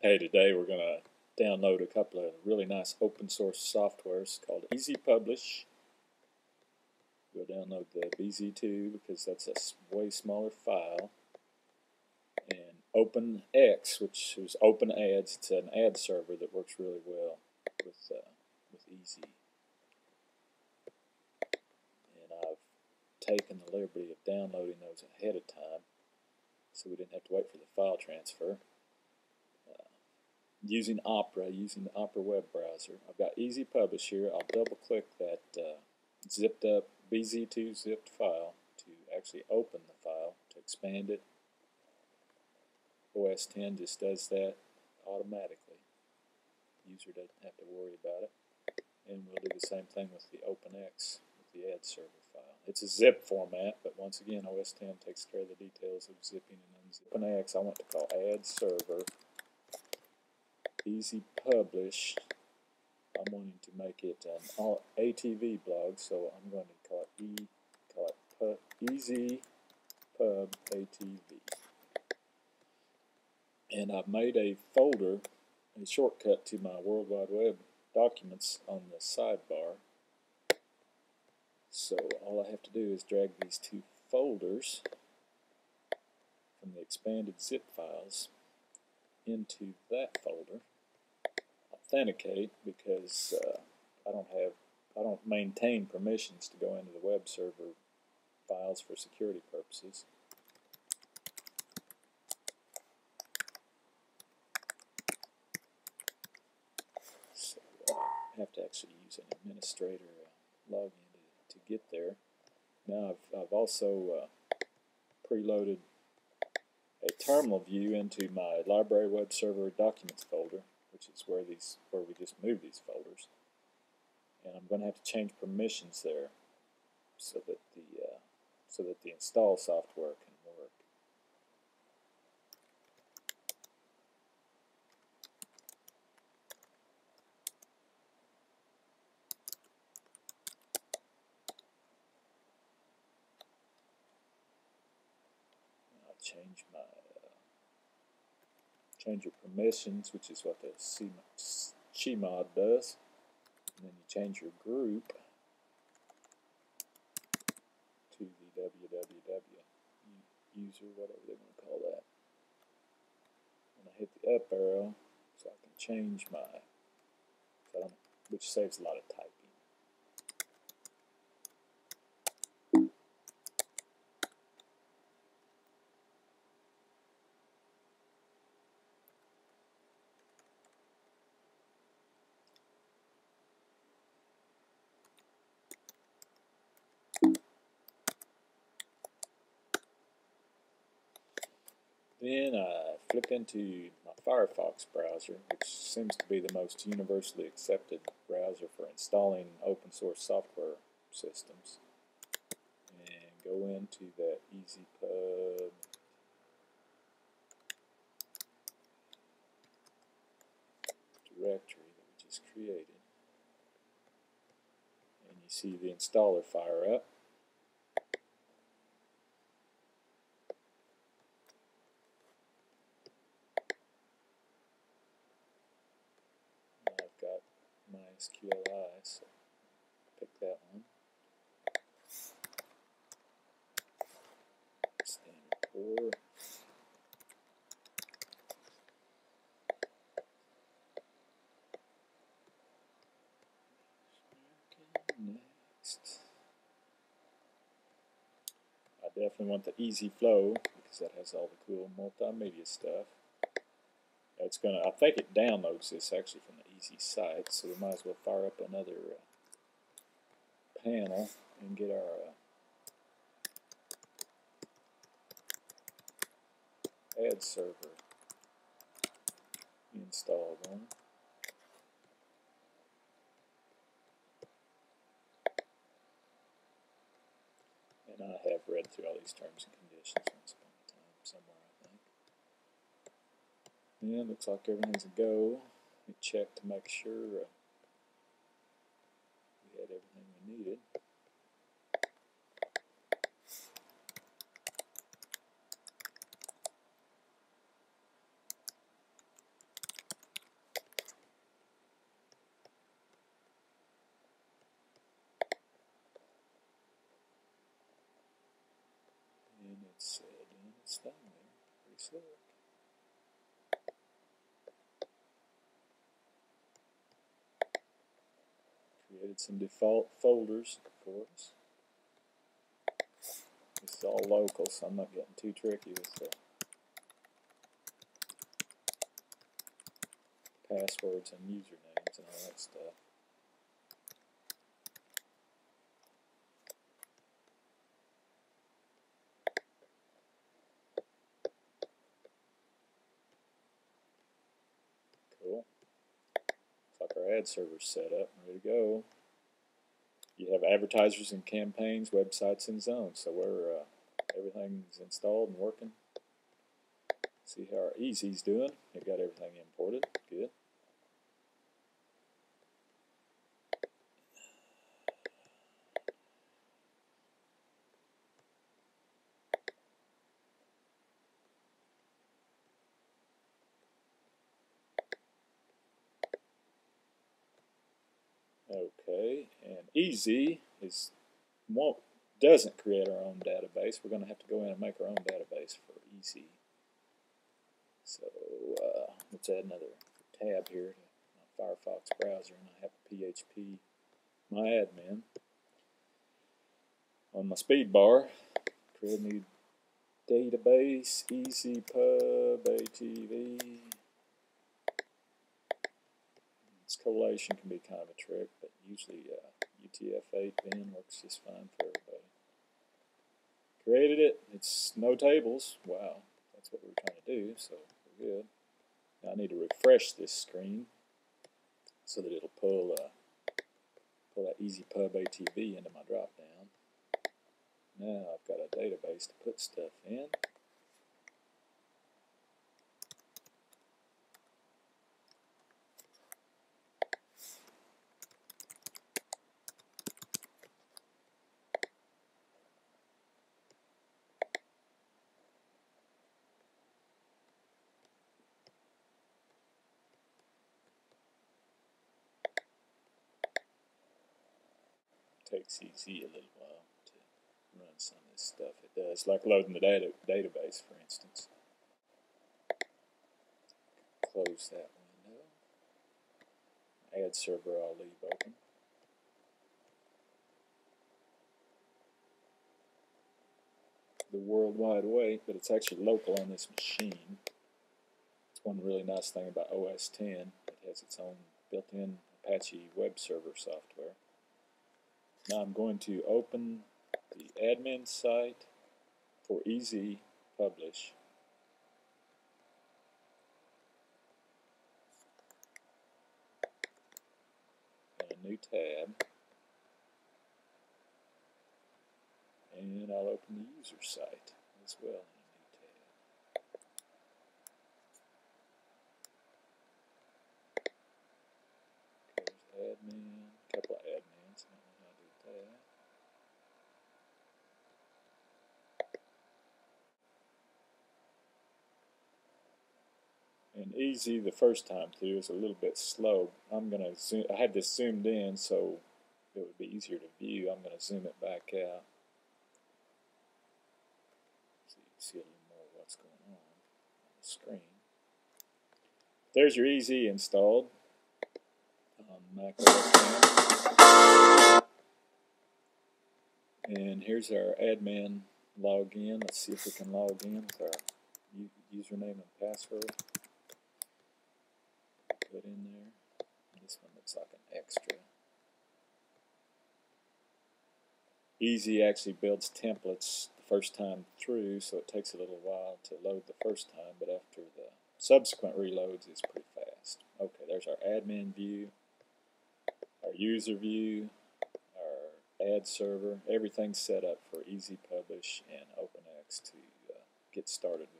Hey, today we're going to download a couple of really nice open source softwares called Easy Publish. We'll download the BZ2 because that's a way smaller file. And OpenX, which is Open Ads. It's an ad server that works really well with Easy. And I've taken the liberty of downloading those ahead of time so we didn't have to wait for the file transfer. Using the Opera web browser. I've got Easy Publish here. I'll double click that zipped up BZ2 zipped file to actually open the file, to expand it. OS X just does that automatically. The user doesn't have to worry about it. And we'll do the same thing with the OpenX, with the ad server file. It's a zip format, but once again, OS X takes care of the details of zipping and unzipping. OpenX I want to call ad server. Easy Publish, I'm wanting to make it an ATV blog, so I'm going to call it Easy Pub ATV. And I've made a folder, a shortcut to my World Wide Web documents on the sidebar. So all I have to do is drag these two folders from the expanded zip files into that folder. Authenticate, because I don't maintain permissions to go into the web server files for security purposes. So I have to actually use an administrator login to get there. Now I've also preloaded a terminal view into my library web server documents folder, which is where we just moved these folders, and I'm going to have to change permissions there so that the install software can work. I'll change my change your permissions, which is what the Chmod does. And then you change your group to the www user, whatever they want to call that. And I hit the up arrow so I can change which saves a lot of typing. Then I flip into my Firefox browser, which seems to be the most universally accepted browser for installing open source software systems, and go into that EasyPub directory that we just created, and you see the installer fire up. I've got MySQLi, so pick that one. Standard core. Next. I definitely want the Easy Flow because that has all the cool multimedia stuff. I think it downloads this actually from the Easy site, so we might as well fire up another panel and get our ad server installed on. And I have read through all these terms and conditions once upon a time somewhere, I think. Yeah, looks like everything's a go. Let me check to make sure we had everything we needed. Nice look. Created some default folders for us. This is all local, so I'm not getting too tricky with the passwords and usernames and all that stuff. Cool. Looks like our ad server's set up, ready to go. You have advertisers and campaigns, websites, and zones. So we're everything's installed and working. See how our Easy's doing. They've got everything imported. Good. Okay, and Easy doesn't create our own database. We're going to have to go in and make our own database for Easy. So let's add another tab here to my Firefox browser, and I have PHP my admin. On my speed bar, create a new database, Easy Pub ATV. This collation can be kind of a trick, but usually UTF-8 bin works just fine for everybody. Created it. It's no tables. Wow, that's what we were trying to do, so we're good. Now I need to refresh this screen so that it'll pull that Easy Pub ATV into my drop down. Now I've got a database to put stuff in. Takes Easy a little while to run some of this stuff. It does, like loading the database, for instance. Close that window. Ad server I'll leave open. The World Wide Web, but it's actually local on this machine. It's one really nice thing about OS X. It has its own built-in Apache web server software. Now I'm going to open the admin site for Easy Publish. And a new tab. And I'll open the user site as well in a new tab. There's admin, a couple of admins, I don't know how to do that. And Easy the first time through is a little bit slow. I'm going to zoom, I had this zoomed in so it would be easier to view. I'm going to zoom it back out so you can see a little more of what's going on the screen. There's your Easy installed on Mac OS X. And here's our admin login. Let's see if we can log in with our username and password. Put in there. This one looks like an extra. Easy actually builds templates the first time through, so it takes a little while to load the first time, but after the subsequent reloads it's pretty fast. Okay, there's our admin view, our user view, our ad server. Everything's set up for Easy Publish and OpenX to get started with